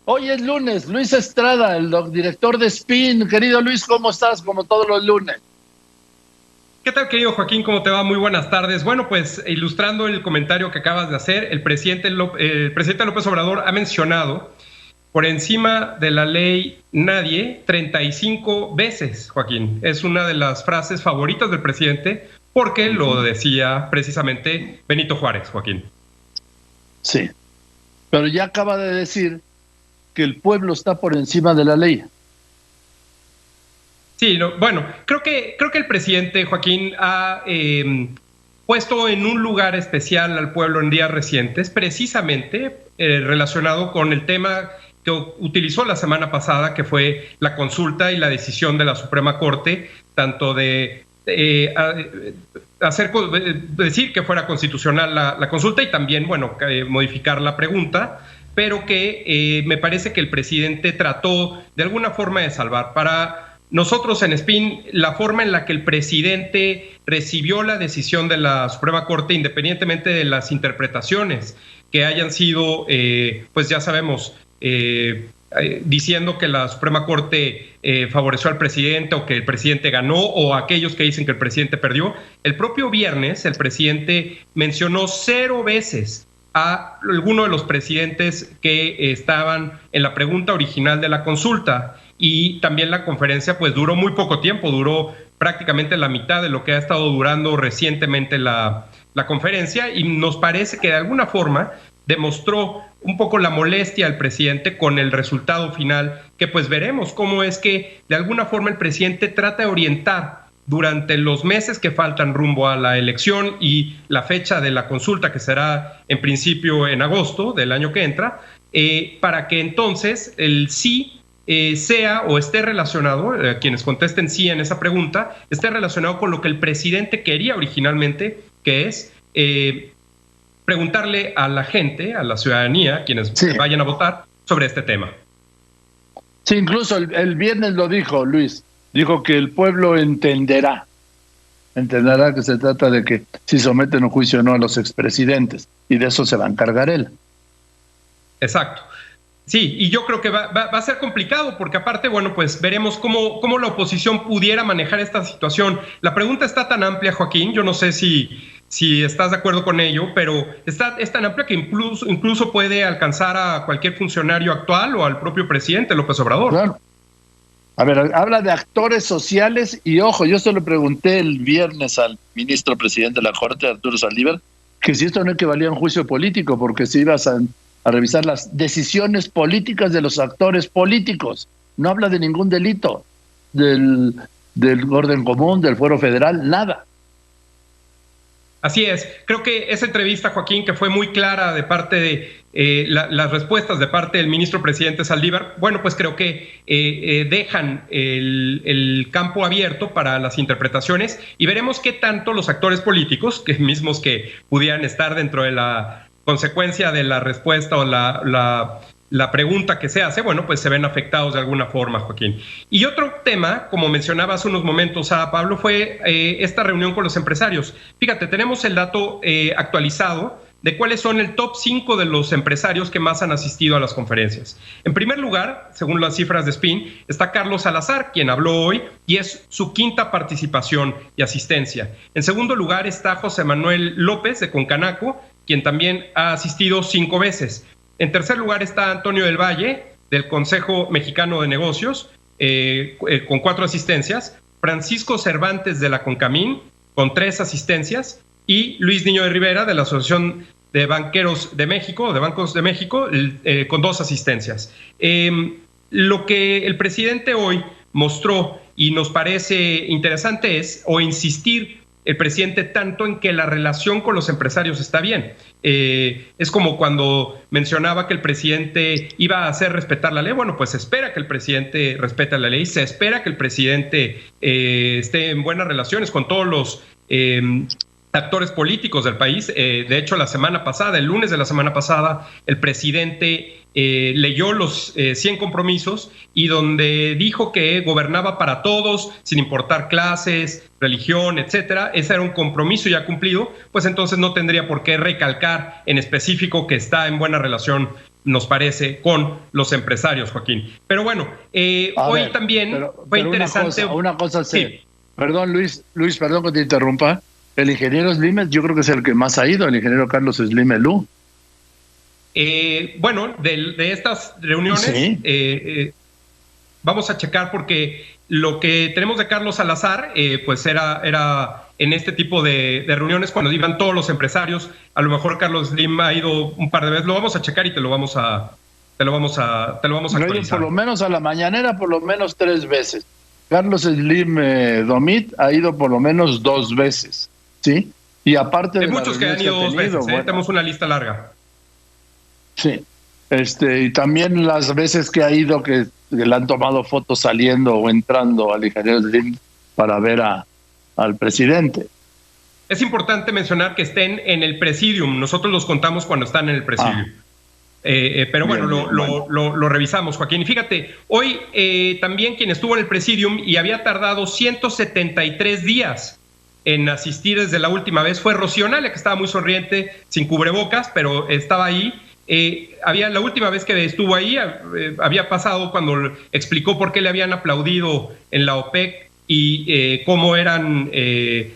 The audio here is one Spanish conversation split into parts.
Hoy es lunes. Luis Estrada, el director de Spin. Querido Luis, ¿cómo estás? Como todos los lunes. ¿Qué tal, querido Joaquín? ¿Cómo te va? Muy buenas tardes. Bueno, pues ilustrando el comentario que acabas de hacer, el presidente López Obrador ha mencionado por encima de la ley nadie 35 veces, Joaquín. Es una de las frases favoritas del presidente porque lo decía precisamente Benito Juárez, Joaquín. Sí, pero ya acaba de decir que el pueblo está por encima de la ley. Sí, bueno, creo que el presidente, Joaquín, ha puesto en un lugar especial al pueblo en días recientes, precisamente relacionado con el tema que utilizó la semana pasada, que fue la consulta y la decisión de la Suprema Corte, tanto de decir que fuera constitucional la consulta y también, bueno, modificar la pregunta, pero que me parece que el presidente trató de alguna forma de salvar. Para nosotros en Spin, la forma en la que el presidente recibió la decisión de la Suprema Corte, independientemente de las interpretaciones que hayan sido, pues ya sabemos, diciendo que la Suprema Corte favoreció al presidente o que el presidente ganó, o aquellos que dicen que el presidente perdió. El propio viernes el presidente mencionó 0 veces a alguno de los presidentes que estaban en la pregunta original de la consulta, y también la conferencia pues duró muy poco tiempo, duró prácticamente la mitad de lo que ha estado durando recientemente la conferencia, y nos parece que de alguna forma demostró un poco la molestia al presidente con el resultado final, que pues veremos cómo es que de alguna forma el presidente trata de orientar durante los meses que faltan rumbo a la elección y la fecha de la consulta, que será en principio en agosto del año que entra, para que entonces el sí sea o esté relacionado, quienes contesten sí en esa pregunta, esté relacionado con lo que el presidente quería originalmente, que es preguntarle a la gente, a la ciudadanía, quienes vayan a votar, sobre este tema. Sí, incluso el viernes lo dijo Luis, dijo que el pueblo entenderá que se trata de que si someten un juicio o no a los expresidentes, y de eso se va a encargar él. Exacto. Sí, y yo creo que va a ser complicado, porque aparte, bueno, pues veremos cómo la oposición pudiera manejar esta situación. La pregunta está tan amplia, Joaquín, yo no sé si estás de acuerdo con ello, pero es tan amplia que incluso puede alcanzar a cualquier funcionario actual o al propio presidente López Obrador. Claro. A ver, habla de actores sociales y, ojo, yo se lo pregunté el viernes al ministro presidente de la Corte, Arturo Saldívar, que si esto no equivalía a un juicio político, porque si ibas a revisar las decisiones políticas de los actores políticos. No habla de ningún delito del orden común, del fuero federal, nada. Así es. Creo que esa entrevista, Joaquín, que fue muy clara de parte de las respuestas de parte del ministro presidente Saldívar, bueno, pues creo que dejan el campo abierto para las interpretaciones, y veremos qué tanto los actores políticos, que mismos que pudieran estar dentro de la consecuencia de la respuesta o la pregunta que se hace, bueno, pues se ven afectados de alguna forma, Joaquín. Y otro tema, como mencionaba hace unos momentos a Pablo, fue esta reunión con los empresarios. Fíjate, tenemos el dato actualizado de cuáles son el top 5 de los empresarios que más han asistido a las conferencias. En primer lugar, según las cifras de Spin, está Carlos Salazar, quien habló hoy, y es su 5ª participación y asistencia. En segundo lugar está José Manuel López, de Concanaco, quien también ha asistido 5 veces. En tercer lugar está Antonio del Valle, del Consejo Mexicano de Negocios, con 4 asistencias, Francisco Cervantes de la Concamín, con 3 asistencias, y Luis Niño de Rivera, de la Asociación de Banqueros de México, de Bancos de México, con 2 asistencias. Lo que el presidente hoy mostró y nos parece interesante es, o insistir el presidente tanto en que la relación con los empresarios está bien. Es como cuando mencionaba que el presidente iba a hacer respetar la ley. Bueno, pues se espera que el presidente respete la ley, se espera que el presidente esté en buenas relaciones con todos los actores políticos del país. De hecho, la semana pasada, el lunes de la semana pasada, el presidente leyó los 100 compromisos, y donde dijo que gobernaba para todos, sin importar clases, religión, etcétera. Ese era un compromiso ya cumplido, pues entonces no tendría por qué recalcar en específico que está en buena relación nos parece, con los empresarios, Joaquín. Pero bueno, hoy también fue interesante. Una cosa sí. Perdón, Luis, perdón que te interrumpa. El ingeniero Slim, yo creo que es el que más ha ido, el ingeniero Carlos Slim Elú. Bueno, de estas reuniones, sí. Vamos a checar porque lo que tenemos de Carlos Salazar, pues era en este tipo de reuniones cuando iban todos los empresarios. A lo mejor Carlos Slim ha ido un par de veces. Lo vamos a checar y te lo vamos a actualizar. Por lo menos a la mañanera, por lo menos 3 veces. Carlos Slim Domit ha ido por lo menos 2 veces, ¿sí? Y aparte de muchos que han ido 2 veces, bueno, tenemos una lista larga. Sí, y también las veces que ha ido que le han tomado fotos saliendo o entrando al ingeniero Slim para ver al presidente. Es importante mencionar que estén en el presidium. Nosotros los contamos cuando están en el presidium. Pero bueno, lo revisamos, Joaquín. Y fíjate, hoy también quien estuvo en el presidium y había tardado 173 días en asistir desde la última vez fue Rocío Nale, que estaba muy sonriente, sin cubrebocas, pero estaba ahí. La última vez que estuvo ahí había pasado cuando explicó por qué le habían aplaudido en la OPEC y cómo eran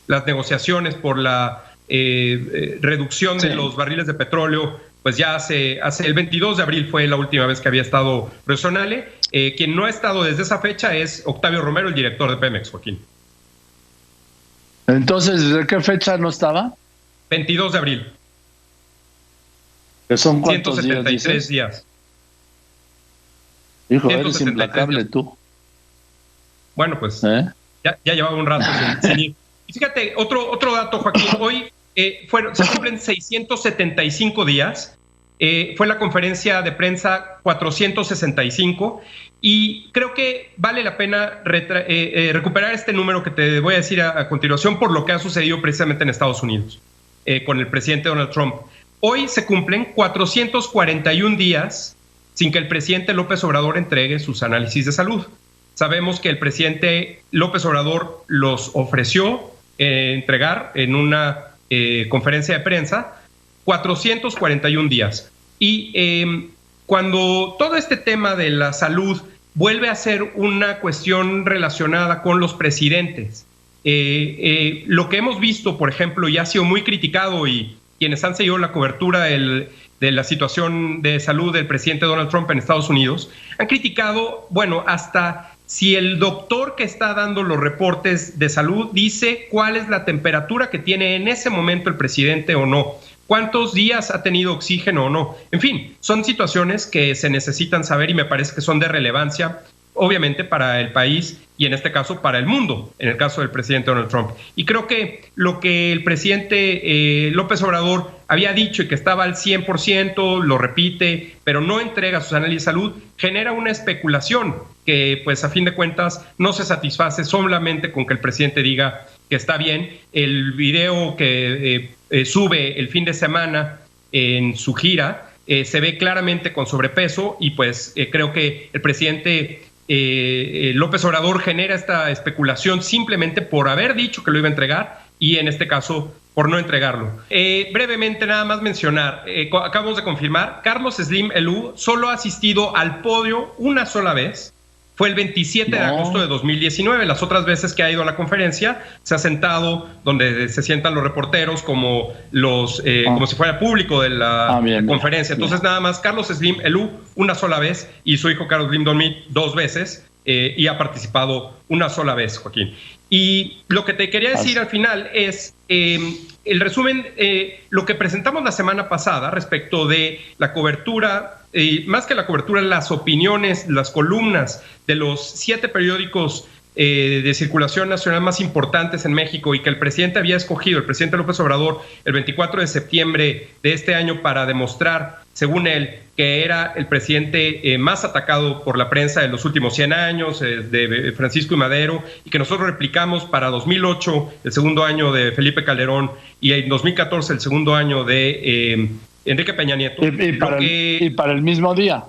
las negociaciones por la reducción de los barriles de petróleo. Pues ya hace el 22 de abril fue la última vez que había estado Rocío Nale. Quien no ha estado desde esa fecha es Octavio Romero, el director de Pemex, Joaquín. Entonces, ¿de qué fecha no estaba? 22 de abril. ¿Que son cuántos 173 días? Hijo, eres implacable tú. Bueno, pues ya llevaba un rato sin ir. Y fíjate, otro dato, Joaquín. Hoy se cumplen 675 días. Fue la conferencia de prensa 465 y creo que vale la pena recuperar este número que te voy a decir a continuación por lo que ha sucedido precisamente en Estados Unidos con el presidente Donald Trump. Hoy se cumplen 441 días sin que el presidente López Obrador entregue sus análisis de salud. Sabemos que el presidente López Obrador los ofreció entregar en una conferencia de prensa 441 días. Y cuando todo este tema de la salud vuelve a ser una cuestión relacionada con los presidentes, lo que hemos visto, por ejemplo, y ha sido muy criticado, y quienes han seguido la cobertura de la situación de salud del presidente Donald Trump en Estados Unidos, han criticado, bueno, hasta si el doctor que está dando los reportes de salud dice cuál es la temperatura que tiene en ese momento el presidente o no, cuántos días ha tenido oxígeno o no. En fin, son situaciones que se necesitan saber y me parece que son de relevancia, obviamente, para el país y en este caso para el mundo, en el caso del presidente Donald Trump. Y creo que lo que el presidente López Obrador había dicho y que estaba al 100%, lo repite, pero no entrega sus análisis de salud, genera una especulación que, pues, a fin de cuentas, no se satisface solamente con que el presidente diga que está bien. El video que sube el fin de semana en su gira se ve claramente con sobrepeso y pues creo que el presidente López Obrador genera esta especulación simplemente por haber dicho que lo iba a entregar y en este caso por no entregarlo. Brevemente nada más mencionar, acabamos de confirmar, Carlos Slim Elú solo ha asistido al podio una sola vez. Fue el 27 de agosto de 2019. Las otras veces que ha ido a la conferencia se ha sentado donde se sientan los reporteros como si fuera público de la conferencia. Entonces nada más Carlos Slim Elú una sola vez y su hijo Carlos Slim Domit 2 veces y ha participado una sola vez, Joaquín. Y lo que te quería decir al final es el resumen, lo que presentamos la semana pasada respecto de la cobertura, más que la cobertura, las opiniones, las columnas de los 7 periódicos de circulación nacional más importantes en México y que el presidente había escogido, el presidente López Obrador, el 24 de septiembre de este año para demostrar, según él, que era el presidente más atacado por la prensa de los últimos 100 años, de Francisco I. Madero, y que nosotros replicamos para 2008, el segundo año de Felipe Calderón, y en 2014, el segundo año de Enrique Peña Nieto. Y para el mismo día.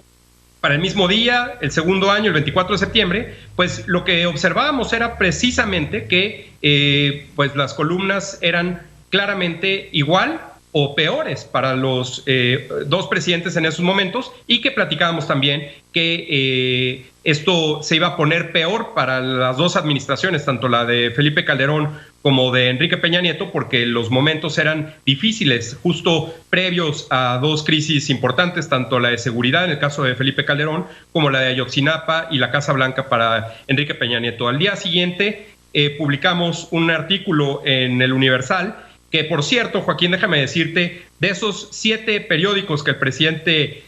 Para el mismo día, el segundo año, el 24 de septiembre, pues lo que observábamos era precisamente que pues las columnas eran claramente igual o peores para los dos presidentes en esos momentos, y que platicábamos también que esto se iba a poner peor para las dos administraciones, tanto la de Felipe Calderón como de Enrique Peña Nieto, porque los momentos eran difíciles, justo previos a dos crisis importantes, tanto la de seguridad en el caso de Felipe Calderón, como la de Ayotzinapa y la Casa Blanca para Enrique Peña Nieto. Al día siguiente publicamos un artículo en El Universal, que por cierto, Joaquín, déjame decirte, de esos 7 periódicos que el presidente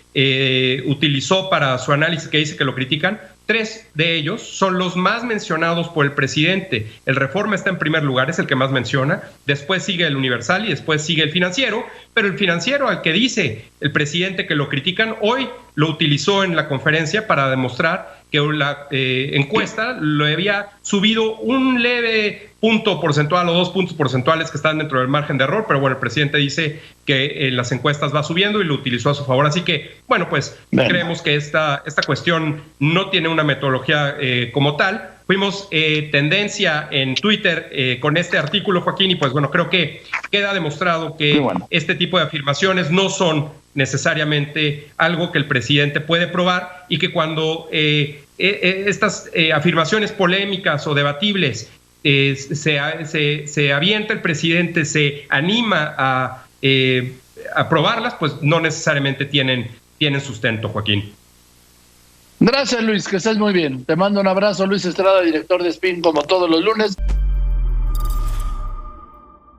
utilizó para su análisis, que dice que lo critican, 3 de ellos son los más mencionados por el presidente. El Reforma está en primer lugar, es el que más menciona, después sigue El Universal y después sigue El Financiero, pero El Financiero, al que dice el presidente que lo critican, hoy lo utilizó en la conferencia para demostrar que la encuesta lo había subido un leve punto porcentual o 2 puntos porcentuales que están dentro del margen de error, pero bueno, el presidente dice que las encuestas va subiendo y lo utilizó a su favor. Así que, bueno, pues creemos que esta cuestión no tiene una metodología como tal. Fuimos tendencia en Twitter con este artículo, Joaquín, y pues bueno, creo que queda demostrado que este tipo de afirmaciones no son necesariamente algo que el presidente puede probar, y que cuando estas afirmaciones polémicas o debatibles se avienta el presidente, se anima a probarlas, pues no necesariamente tienen sustento, Joaquín. Gracias, Luis, que estés muy bien. Te mando un abrazo, Luis Estrada, director de Spin, como todos los lunes.